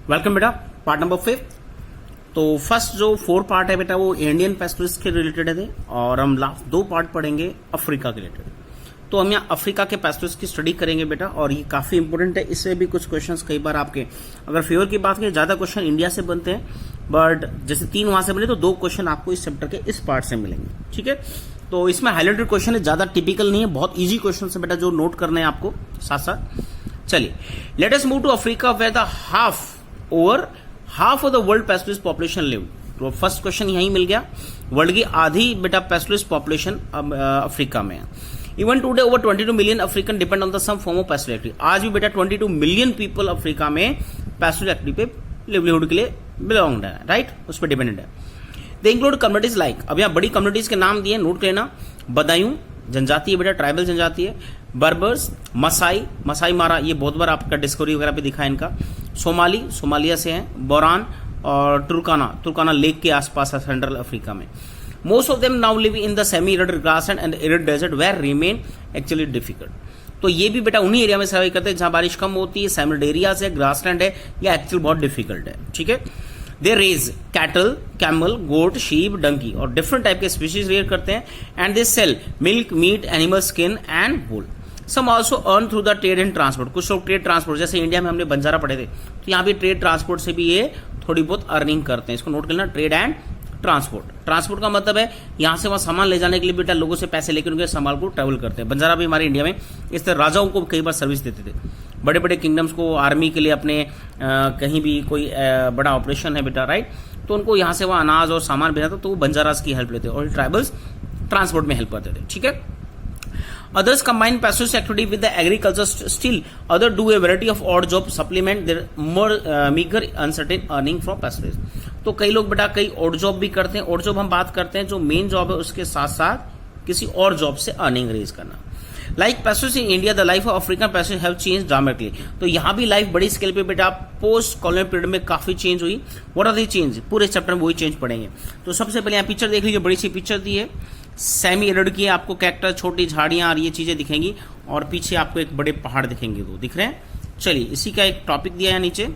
Welcome बेटा, part number 5। तो first जो 4 पार्ट है बेटा वो इंडियन पेस्टोरिस्ट के रिलेटेड है और हम लास्ट 2 पार्ट पढ़ेंगे अफ्रीका के रिलेटेड। तो हम यहाँ अफ्रीका के पेस्टोरिस्ट की स्टडी करेंगे बेटा, और ये काफी इंपोर्टेंट है। इससे भी कुछ क्वेश्चंस कई बार आपके अगर फेवर की बात करें ज्यादा क्वेश्चन इंडिया से बनते हैं, बट जैसे 3 वहां से मिले तो 2 क्वेश्चन आपको इस चैप्टर के इस पार्ट से मिलेंगे। ठीक है, तो इसमें हाईलाइटेड क्वेश्चन है, ज्यादा टिपिकल नहीं है, बहुत ईजी क्वेश्चन है बेटा जो नोट करने हैं आपको साथ साथ। चलिए, let us move to Africa where the half of the world pastoralist population live. तो फर्स्ट क्वेश्चन यही मिल गया, वर्ल्ड की आधी बेटा पेस्टोरिस्ट पॉपुलेशन अफ्रीका में है। Even today over 22 million African depend on the some form of pastoral activity. आज भी बेटा 22 मिलियन पीपल अफ्रीका में पेस्टोरल एक्टिविटी पे लिवलीहुड के लिए बिलोंग है, राइट, उस पर डिपेंडेंट है। दे इंक्लूड कम्युनिटीज लाइक, अब यहाँ बड़ी कम्युनिटीज के नाम दिए, नोट लेना। बदायूं जनजाति है बेटा, ट्राइबल जनजाति है। बर्बर्स, मसाई मारा, ये बहुत बार आपका डिस्कवरी वगैरह पे दिखा है इनका। सोमाली, सोमालिया से हैं। बोरान और तुर्काना लेक के आसपास है सेंट्रल अफ्रीका में। Most of them now live in the semi arid grassland and arid desert where remain actually difficult. तो ये भी बेटा उन्हीं एरिया में सर्वाइव करते हैं जहां बारिश कम होती है, सेमिड एरियाज है, ग्रासलैंड है, या एक्चुअल बहुत डिफिकल्ट है। ठीक है, they raise cattle, camel, goat, sheep, donkey और डिफरेंट टाइप के स्पीशीज रेयर करते हैं। And they sell milk, meat, animal skin and wool. Some also earn through the trade and transport. कुछ लोग ट्रेड ट्रांसपोर्ट, जैसे इंडिया में हमने बंजारा पढ़े थे, तो यहाँ भी ट्रेड ट्रांसपोर्ट से भी ये थोड़ी बहुत अर्निंग करते हैं। इसको नोट करना, ट्रेड एंड ट्रांसपोर्ट। ट्रांसपोर्ट का मतलब है यहाँ से वहां सामान ले जाने के लिए बेटा लोगों से पैसे लेकर उनके सामान को ट्रेवल करते हैं। बंजारा भी हमारे इंडिया में इस तरह राजाओं को कई बार सर्विस देते थे, बड़े बड़े किंगडम्स को, आर्मी के लिए, अपने कहीं भी कोई बड़ा ऑपरेशन है बेटा, राइट, तो उनको यहाँ से वहां अनाज और सामान भेजना था, तो वो बंजारास की हेल्प लेते और ट्राइबल्स ट्रांसपोर्ट में हेल्प करते थे। ठीक है, others combine pastoralist activity with the agriculture. Still others do a variety of odd job supplement their more meager uncertain earning from pastoralism. तो कई लोग बेटा कई odd job भी करते हैं। odd job हम बात करते हैं जो मेन जॉब है उसके साथ साथ किसी और जॉब से अर्निंग रेज करना। Like pastoralists in India, the life of African pastoralists have changed dramatically. तो यहाँ भी लाइफ बड़ी स्केल पे बेटा पोस्ट कॉलोनियल पीरियड में काफी चेंज हुई। व्हाट आर द चेंज, पूरे चैप्टर में वही चेंज पढ़ेंगे। तो सबसे पहले यहाँ पिक्चर देख लीजिए, बड़ी सी पिक्चर दी है, सेमी एरिड की, आपको कैक्टस, छोटी झाड़ियां और ये चीजें दिखेंगी, और पीछे आपको एक बड़े पहाड़ दिखेंगे, वो दिख रहे हैं। चलिए, इसी का एक टॉपिक दिया है नीचे,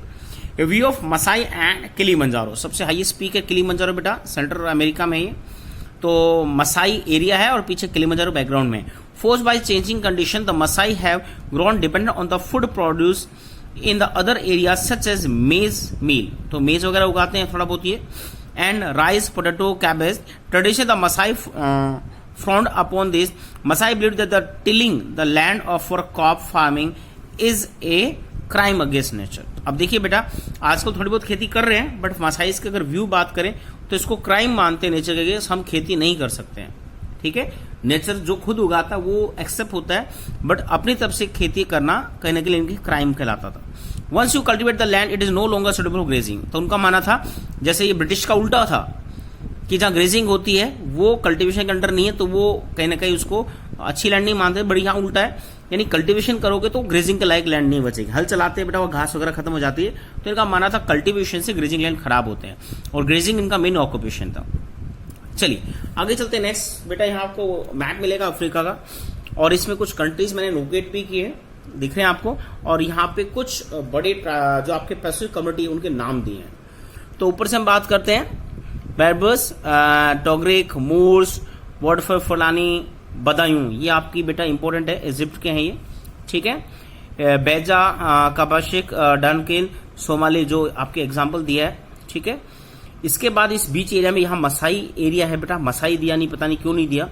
view of Maasai and Kilimanjaro. सबसे हाईएस्ट पीक है किलिमंजारो बेटा, सेंट्रल अमेरिका में ये। तो मसाई एरिया है और पीछे किलिमंजारो बैकग्राउंड में। Force by changing condition the Maasai have grown dependent on the food produce in the other area such as maize meal. तो मेज वगैरह उगाते हैं थोड़ा बहुत ये, and rice, potato, cabbage. Tradition the Maasai frowned upon this. Maasai believed that the tilling the land of for crop farming is a crime against nature. अब देखिए बेटा, आजकल थोड़ी बहुत खेती कर रहे हैं, बट मासाइस के अगर व्यू बात करें तो इसको क्राइम मानते हैं नेचर के, हम खेती नहीं कर सकते हैं। ठीक है, नेचर जो खुद उगाता है वो एक्सेप्ट होता है, बट अपनी तरफ से खेती करना कहीं ना कहीं इनकी क्राइम कहलाता था। Once you cultivate the land it is no longer suitable for grazing. तो उनका माना था, जैसे ये ब्रिटिश का उल्टा था कि जहां ग्रेजिंग होती है वो कल्टीवेशन के अंडर नहीं है, तो वो कहीं ना कहीं उसको अच्छी लैंड नहीं मानते, बट यहाँ उल्टा है, यानी कल्टीवेशन करोगे तो ग्रेजिंग के लायक लैंड नहीं बचेगी। हल चलाते हैं बेटा, वो घास वगैरह खत्म हो जाती है, तो इनका माना था कल्टीवेशन से ग्रेजिंग लैंड खराब होते हैं, और ग्रेजिंग इनका मेन ऑक्यूपेशन था। चलिए आगे चलते हैं। नेक्स्ट बेटा यहाँ आपको मैप मिलेगा अफ्रीका का, और इसमें कुछ कंट्रीज मैंने लोकेट भी किए, दिख रहे हैं आपको, और यहाँ पे कुछ बड़े जो आपके पैसिफिक कम्युनिटी है उनके नाम दिए हैं। तो ऊपर से हम बात करते हैं, बेरबर्स, टोग्रिक, मूर्स, वर्डफर, फलानी, बदायूं, ये आपकी बेटा इंपॉर्टेंट है, इजिप्ट के हैं ये। ठीक है, बेजा, कबाशिक, डनकिन, सोमाली, जो आपके एग्जाम्पल दिया है। ठीक है, इसके बाद इस बीच एरिया में यहाँ मसाई एरिया है बेटा, मसाई दिया नहीं, पता नहीं क्यों नहीं दिया।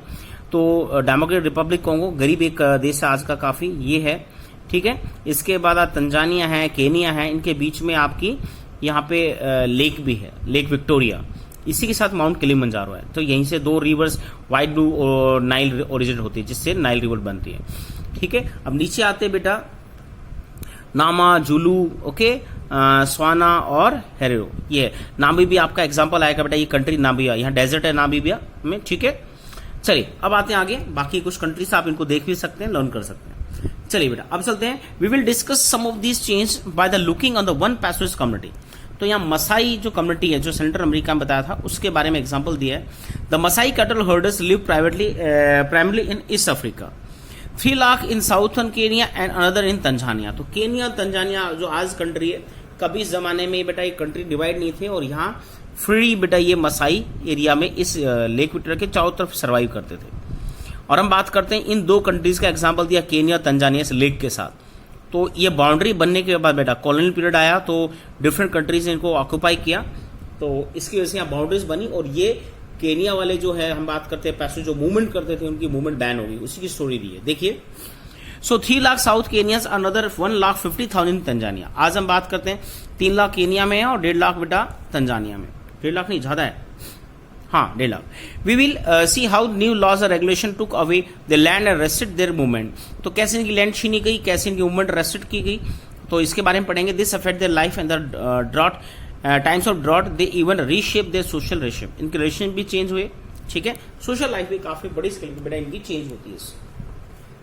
तो डेमोक्रेटिक रिपब्लिक कॉन्गो, गरीब एक देश है आज का काफी, ये है। ठीक है, इसके बाद तंजानिया है, केनिया है, इनके बीच में आपकी यहाँ पे लेक भी है, लेक विक्टोरिया, इसी के साथ माउंट किलिमंजारो है। तो यहीं से 2 रिवर्स व्हाइट ब्लू और नाइल ओरिजिनेट होती है, जिससे नाइल रिवर बनती है। ठीक है, अब नीचे आते बेटा, नामा, जुलू, ओके, स्वाना और हेरेरो, ये नामीबिया आपका एग्जाम्पल आएगा बेटा, ये कंट्री नामीबिया, यहाँ डेजर्ट है नामीबिया में। ठीक है, चलिए अब आते हैं आगे, बाकी कुछ कंट्रीज आप इनको देख भी सकते हैं, लर्न कर सकते हैं। चलिए बेटा अब चलते हैं, we will discuss some of this change by the looking on the one pastoralist community. तो यहाँ मसाई जो कम्युनिटी है जो सेंट्रल अमेरिका में बताया था, उसके बारे में एग्जांपल दिया है। The Maasai cattle herders live primarily in East Africa, 3 lakh in southern Kenya and another in Tanzania. तो केनिया तंजानिया जो आज कंट्री है कभी इस जमाने में बेटा ये कंट्री डिवाइड नहीं थे और यहाँ फ्री बेटा ये मसाई एरिया में इस लेक विक्टोरिया के चारों तरफ सर्वाइव करते थे। और हम बात करते हैं इन दो कंट्रीज का एग्जांपल दिया केनिया तंजानिया इस लेक के साथ। तो ये बाउंड्री बनने के बाद बेटा कॉलोनियल पीरियड आया तो डिफरेंट कंट्रीज ने इनको ऑक्यूपाई किया, तो इसकी वजह से यहाँ बाउंड्रीज बनी और ये केनिया वाले जो है हम बात करते हैं पैसे जो मूवमेंट करते थे उनकी मूवमेंट बैन हो गई, उसी की स्टोरी दी है। देखिए so 3 lakh south Kenyans, another 1,50,000 in Tanzania. आज हम बात करते हैं 3 लाख केनिया में है और 1.5 लाख बेटा तंजानिया में। 1.5 लाख नहीं, ज्यादा है, हाँ 1.5 lakh. We will see how new laws और regulation took away the land and restrict their movement. तो कैसे इनकी लैंड छीनी गई, कैसे इनकी मूवमेंट रेस्ट्रिक्ट की गई, तो इसके बारे में पढ़ेंगे। This affect their life and the drought times of drought, they even reshape their social relation. इनके रिलेशन भी चेंज हुए, ठीक है, सोशल लाइफ भी काफी बड़ी स्केल पे बेटा इनकी चेंज होती है।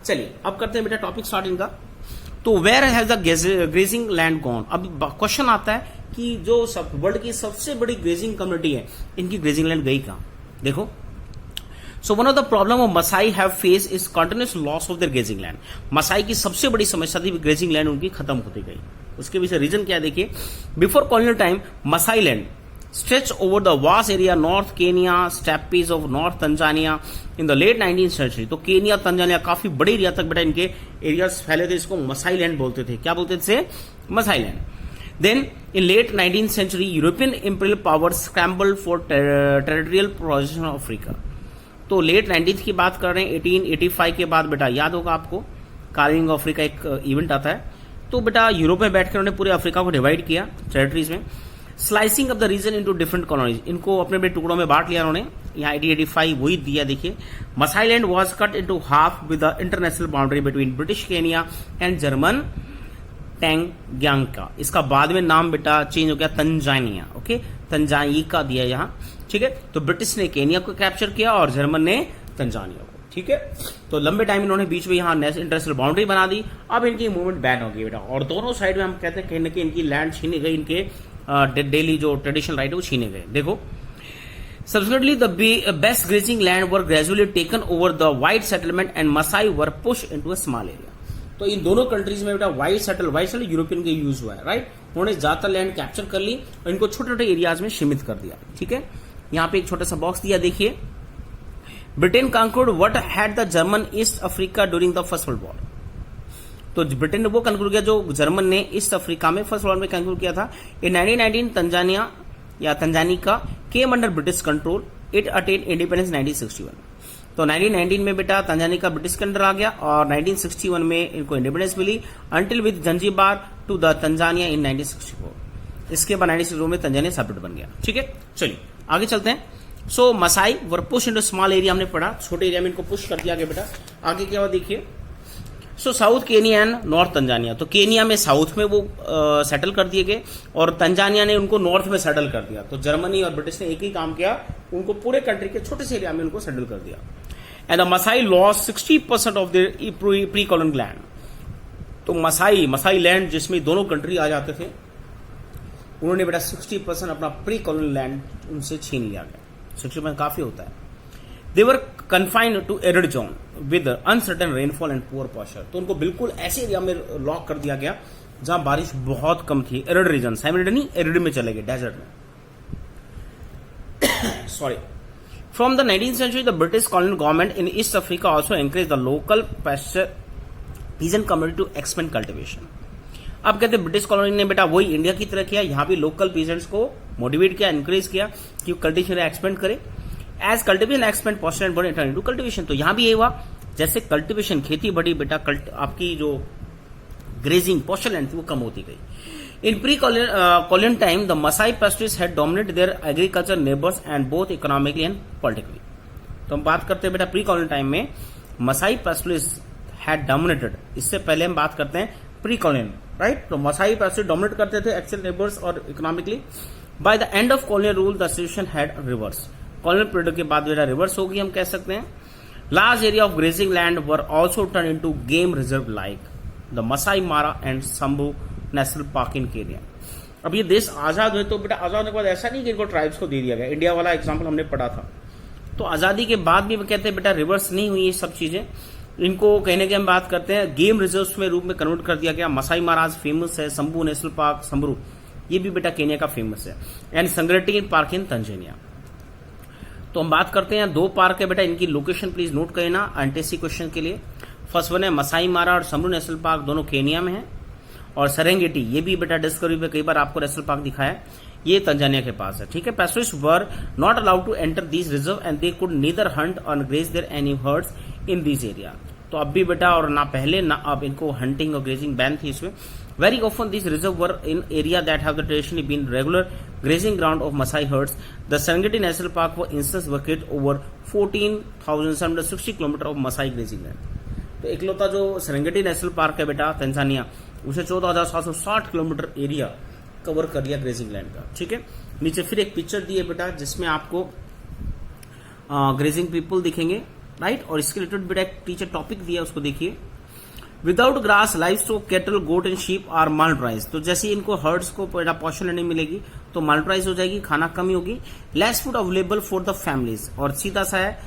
चलिए अब करते हैं बेटा टॉपिक स्टार्ट इनका। तो where has the grazing land gone. अब क्वेश्चन आता है कि जो सब वर्ल्ड की सबसे बड़ी ग्रेजिंग कम्युनिटी है इनकी ग्रेजिंग लैंड गई कहां। देखो so one of the problem of Maasai have face is continuous loss of their grazing land. Maasai की सबसे बड़ी समस्या थी ग्रेजिंग लैंड उनकी खत्म होती गई। उसके पीछे रीजन क्या है देखिए। Before colonial time Maasai land stretch over the vast area north Kenya, steppes of North Tanzania in the late 19th century। तो केनिया तंजानिया काफी बड़े एरिया तक बेटा इनके एरियाज फैले थे, इसको मसाई लैंड बोलते थे। क्या बोलते थे? Maasai land. Then in late 19th century European imperial power scramble for territorial position of Africa. तो लेट 19th की बात कर रहे हैं, 1885 के बाद बेटा याद होगा आपको कार्विंग ऑफ अफ्रीका एक इवेंट आता है। तो बेटा यूरोप में बैठकर उन्होंने पूरे अफ्रीका को डिवाइड किया टेरिटरीज में, slicing of the region into different colonies. इनको अपने अपने टुकड़ों में बांट लिया उन्होंने। यहाँ 1885 वही दिया देखिए। Maasai land was cut into half with the international boundary between British Kenya and German Tanganyika. इसका बाद में नाम बेटा चेंज हो गया तंजानिया। ओके, तंजानिका दिया यहाँ, ठीक है। तो ब्रिटिश ने केनिया को कैप्चर किया और जर्मन ने तंजानिया को, ठीक है। तो लंबे टाइम इन्होंने बीच में यहाँ इंटरनेशनल बाउंड्री बना दी। अब इनकी मूवमेंट बैन हो गई बेटा और दोनों साइड में हम कहते हैं कहीं ना कहीं इनकी लैंड छीनी गई, इनके डेली जो ट्रेडिशनल राइट है वो छीने गए। देखो subsequently the best grazing land were gradually taken over the white settlement and Maasai were pushed into a small area। तो इन दोनों कंट्रीज में बेटा व्हाइट सेटल यूरोपियन के यूज हुआ है, राइट। उन्होंने ज्यादातर लैंड कैप्चर कर ली और इनको छोटे छोटे एरियाज में सीमित कर दिया, ठीक है। यहाँ पे एक छोटा सा बॉक्स दिया देखिए। Britain conclude what had the German East Africa during the First World War. तो ब्रिटेन ने वो कंक्लूड किया जो जर्मन ने ईस्ट अफ्रीका में फर्स्ट वर्ल्ड में कंक्लूड किया था। इन 1919 तंजानिया या Tanganyika came under British control, it attain independence 1961। तो 1919 में बेटा तंजानिका ब्रिटिश के अंडर आ गया और 1961 में इनको इंडिपेंडेंस मिली until with Zanzibar to the Tanzania in 1964। इसके बाद 1964 में तंजानिया सेपरेट बन गया, ठीक है। चलिए आगे चलते हैं। सो मसाई वर पुश इनटू स्मॉल एरिया, हमने पढ़ा छोटे एरिया में इनको पुश कर दिया गया बेटा। आगे क्या हुआ देखिए। So south Kenya and north Tanzania. तो केनिया में साउथ में वो सेटल कर दिए गए और तंजानिया ने उनको नॉर्थ में सेटल कर दिया। तो जर्मनी और ब्रिटिश ने एक ही काम किया, उनको पूरे कंट्री के छोटे से एरिया में उनको सेटल कर दिया। And the Maasai lost 60% of their pre colonial land. तो मसाई लैंड जिसमें दोनों कंट्री आ जाते थे, उन्होंने बेटा 60% अपना प्री कॉलोनियल लैंड उनसे छीन लिया गया। 60% काफी होता है। They were confined to arid zone with uncertain rainfall and poor posture। तो उनको बिल्कुल ऐसे एरिया में लॉक कर दिया गया जहां बारिश बहुत कम थी। एरिड रीजन, सेमी नहीं एरिड में चले गए, डेजर्ट में। Sorry. From the 19th century, the British colonial government in East Africa also encouraged the local peasant community to expand cultivation। अब कहते हैं ब्रिटिश कॉलोनी ने बेटा वही इंडिया की तरह किया, यहाँ भी लोकल पीजेंट्स को मोटिवेट किया, इंकरेज किया कि कल्टिवेशन एक्सपेंड करे। As cultivation expand pasture and turn into cultivation. तो यहां भी ये हुआ जैसे कल्टिवेशन खेती बढ़ी बेटा आपकी जो ग्रेजिंग पॉस्चर लैंड थी वो कम होती गई। In pre colonial time the Maasai pastors had dominate their agriculture neighbours and both economically and politically. तो हम बात करते हैं बेटा प्री कॉलोनियल टाइम में मसाई पेस्टर्स हैड डोमिनेटेड। इससे पहले हम बात करते हैं प्री कॉलोनियल, राइट। तो मसाई पेस्टर्स डोमिनेट करते थे एक्चुअल नेबर्स और economically. By the end of colonial rule the situation had reverse. Colonial period के बाद बेटा रिवर्स होगी, हम कह सकते हैं। Large area of grazing land were also turn into game reserve like the Maasai Mara and Samburu national park in Kenya. अब ये देश आजाद हुए तो बेटा आजाद होने के बाद ऐसा नहीं कि इनको ट्राइब्स को दे दिया गया। इंडिया वाला एग्जाम्पल हमने पढ़ा था। तो आजादी के बाद भी कहते हैं बेटा रिवर्स नहीं हुई ये सब चीजें। इनको कहने की हम बात करते हैं गेम रिजर्व में रूप में कन्वर्ट कर दिया गया। मसाई महाराज फेमस है, शंभू नेशनल पार्क शंभरू ये भी बेटा केनिया का फेमस है। And Serengeti park in Tanzania. तो हम बात करते हैं, दो पार्क है बेटा, इनकी लोकेशन प्लीज नोट करना एनटीएससी क्वेश्चन के लिए। फर्स्ट वन है मसाई मारा और समरू नेशनल पार्क, दोनों केनिया में है। और सेरेंगेटी, ये भी बेटा डिस्कवरी पे कई बार आपको नेशनल पार्क दिखाया है, ये तंजानिया के पास है। ठीक है, पैसोइस्ट were not allowed to enter this reserve and they could neither hunt or graze their any herds in this area. तो अब भी बेटा, और ना पहले ना अब, इनको हंटिंग और ग्रेजिंग बैन थी इसमें। Very often this reserve were in area that have the traditionally been regular grazing ground of Maasai herds. The Serengeti national park for instance vacate over 14,760 kilometre of Maasai grazing land. तो इकलौता जो Serengeti national park है बेटा Tanzania, उसे 14,760 kilometre area cover कर लिया grazing land का। ठीक है, नीचे फिर एक पिक्चर दी है बेटा जिसमें आपको ग्रेजिंग पीपल दिखेंगे, राइट। और इसके रिलेटेड बेटा एक टीचर टॉपिक दिया, उसको देखिए। Without grass live stock cattle goat and sheep are माल्ट्राइज। तो जैसे इनको हर्ड्स को बेटा पोषण नहीं मिलेगी तो माल्ट्राइज हो जाएगी, खाना कमी होगी। Less food available for the families, और सीधा सा है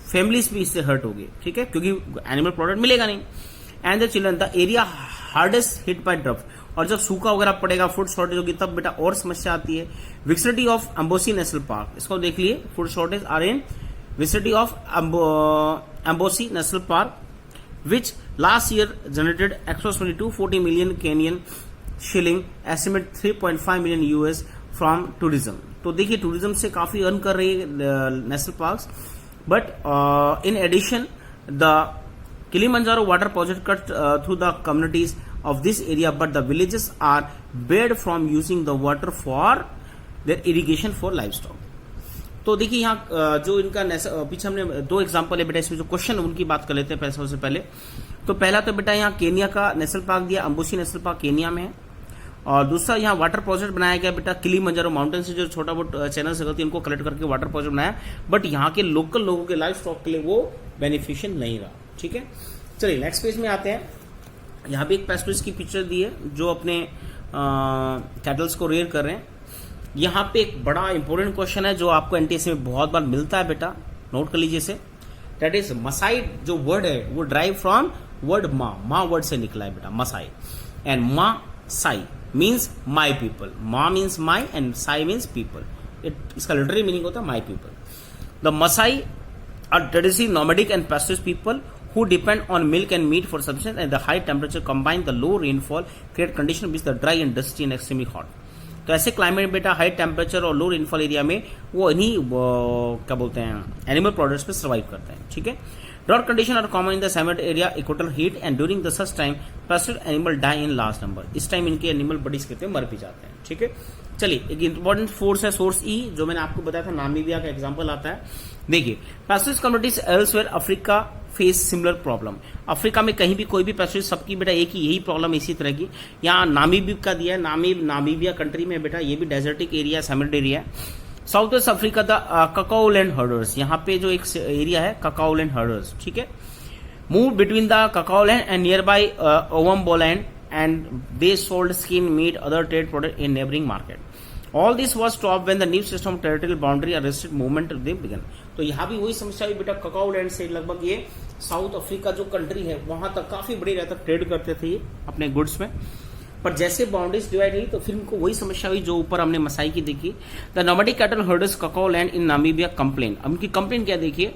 फैमिलीज भी इससे हर्ट होगी। ठीक है, क्योंकि एनिमल प्रोडक्ट मिलेगा नहीं। And the children, the area hardest hit by drought. और जब सूखा वगैरह पड़ेगा, फूड शॉर्टेज होगी, तब बेटा और समस्या आती है। Vicinity of Amboseli national park, इसको देख लिए, food shortage are in vicinity of Amboseli national park which last year generated approximately 240 million Kenyan shilling, estimate 3.5 million US from tourism। तो देखिए टूरिज्म से काफी अर्न कर रही है national parks. But in addition the Kilimanjaro water project cut through the communities of this area, but the villages are barred from using the water for their irrigation for livestock। तो देखिए यहाँ जो इनका पीछे हमने दो एग्जांपल है बेटा, इसमें जो क्वेश्चन उनकी बात कर लेते हैं पैसों से पहले। तो पहला तो बेटा यहाँ केनिया का नेशनल पार्क दिया, अम्बोसी नेशनल पार्क केनिया में है। और दूसरा यहाँ वाटर प्रोजेक्ट बनाया गया बेटा, किलिमंजारो माउंटेन से जो छोटा बहुत चैनल से उनको कलेक्ट करके वाटर प्रोजेक्ट बनाया, बट यहाँ के लोकल लोगों के लाइफ स्टॉक के लिए वो बेनिफिशियल नहीं रहा। ठीक है, चलिए नेक्स्ट पेज में आते हैं। यहाँ भी एक पेस्टोरिस्ट की पिक्चर दी है जो अपने कैटल्स को रेयर कर रहे हैं। यहाँ पे एक बड़ा इंपॉर्टेंट क्वेश्चन है जो आपको एनटीएससी में बहुत बार मिलता है बेटा, नोट कर लीजिए इसे। दैट इज मसाई, जो वर्ड है वो derive from word Maa word से निकला है बेटा, Maasai. And ma sai means my people, ma means my and sai means people. इसका लिटरली मीनिंग होता है my people. The Maasai are traditionally nomadic and pastoralist people who depend on milk and meat for subsistence, and the high temperature combined the low rainfall create condition which the dry and dusty and extremely hot। तो ऐसे climate बेटा high temperature और लो rainfall area में वो इन्हीं क्या बोलते हैं एनिमल प्रोडक्ट्स पे सर्वाइव करते हैं। ठीक है, drought condition are common in the semiarid area, equatorial heat and during the such time पेस्टेड animal die in large number. इस टाइम इनके एनिमल बड़ी स्थिति में मर भी जाते हैं। ठीक है, चलिए एक इंपॉर्टेंट फोर्स है सोर्स ई, जो मैंने आपको बताया था, नामीबिया का एग्जांपल आता है। देखिए pastoralist communities elsewhere Africa face similar problem. Africa में कहीं भी कोई भी पैस्टोरिस्ट, सबकी बेटा एक ही यही प्रॉब्लम इसी तरह की। यहाँ नामीबिया का दिया है, नामीबिया कंट्री में बेटा ये भी डेजर्टिक एरिया, सैमरिड एरिया है। South west Africa the Kaokoland herders, यहाँ पे जो एक एरिया है ककाओलैंड हर्डर्स। ठीक है, move between the Kaokoland and nearby Ovamboland and they sold skin meat other trade product in neighbouring market. All this was stopped when the new system of territorial boundary arrested movement they began। तो यहाँ भी वही समस्या हुई बेटा, ककाओलैंड से लगभग ये साउथ अफ्रीका जो कंट्री है वहां तक काफी बड़ी रहता ट्रेड करते थे ये अपने गुड्स में, पर जैसे बाउंड्रीज डिवाइड हुई तो फिर इनको वही समस्या हुई जो ऊपर हमने मसाई की देखी। The nomadic cattle herders Kaokoland in Namibia complain. अब उनकी कंप्लेन क्या देखिए,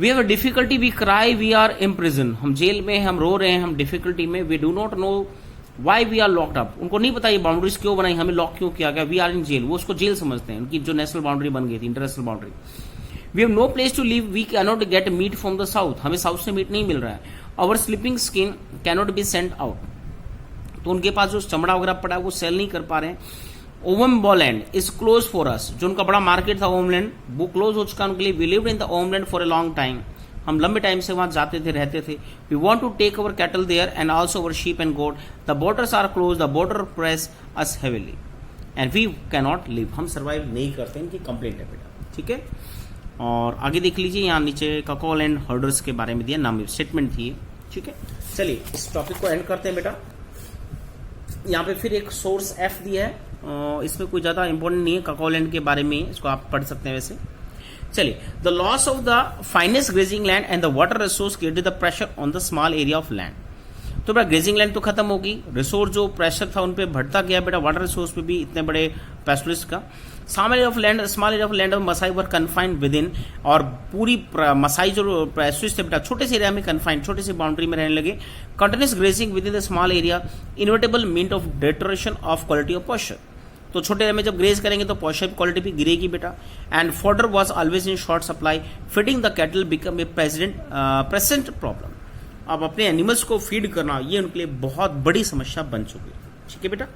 we have a difficulty, we cry, we are in prison. हम जेल में, हम रो रहे हैं, हम डिफिकल्टी में, we do not know why we are locked up. उनको नहीं पता ये बाउंड्रीज क्यों बनाई, हमें लॉक क्यों किया गया, वी आर इन जेल। वो उसको जेल समझते हैं, उनकी जो नेशनल बाउंड्री बन गई थी, international boundary. We have no place to live, we can not get meat from the south, हमें साउथ से मीट नहीं मिल रहा है। Our sleeping skin can not be sent out, तो उनके पास जो चमड़ा वगैरह पड़ा है वो सेल नहीं कर पा रहे हैं। ओवम्बोलैंड इज क्लोज फॉर अस, जो उनका बड़ा मार्केट था ओवमलैंड, वो क्लोज हो चुका उनके लिए। We lived in the Ovamboland for a long time, हम लंबे टाइम से वहां जाते थे, रहते थे। We want to take our cattle there and also our sheep and goat, the borders are closed, the border press us heavily and we can not live, हम survive नहीं करते। इनकी कंप्लेंट है बेटा। ठीक है, और आगे देख लीजिए, यहाँ नीचे ककाओलैंड हर्डर्स के बारे में दिया, नाम स्टेटमेंट थी। ठीक है, चलिए इस टॉपिक को एंड करते हैं बेटा। यहाँ पे फिर एक सोर्स एफ दिया है, इसमें कोई ज्यादा इंपॉर्टेंट नहीं है, ककाओलैंड के बारे में, इसको आप पढ़ सकते हैं वैसे। चलिए, the loss of the finest grazing land and the water resource created the pressure on the small area of land. तो बेटा ग्रेजिंग लैंड तो खत्म होगी, रिसोर्स जो प्रेशर था उन पे बढ़ता गया बेटा, वाटर रिसोर्स पे भी इतने बड़े पैस्टोरलिस्ट का। Small area of land of Maasai were confined with in, और पूरी मसाई जो पैस्टोरलिस्ट थे बेटा छोटे से एरिया में कन्फाइंड, छोटे से बाउंड्री में रहने लगे। Continuous grazing with in the small area inevitable mean of deterioration of quality of pasture. तो छोटे एरिया में जब ग्रेज करेंगे तो पॉस्चर क्वालिटी भी गिरेगी बेटा। And fodder was always in short supply, feeding the cattle become a present problem. अब अपने एनिमल्स को फीड करना ये उनके लिए बहुत बड़ी समस्या बन चुकी है। ठीक है बेटा,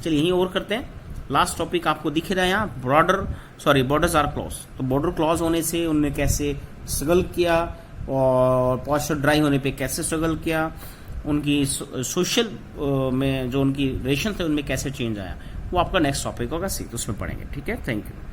चलिए यहीं और करते हैं। लास्ट टॉपिक आपको दिख रहा है यहाँ, बॉर्डर्स आर क्लॉज। तो बॉर्डर क्लॉज होने से उनने कैसे स्ट्रगल किया और पॉस्चर ड्राई होने पे कैसे स्ट्रगल किया, उनकी सोशल में जो उनकी रिलेशन थे उनमें कैसे चेंज आया, वो आपका नेक्स्ट टॉपिक होगा, उसमें पढ़ेंगे। ठीक है, थैंक यू।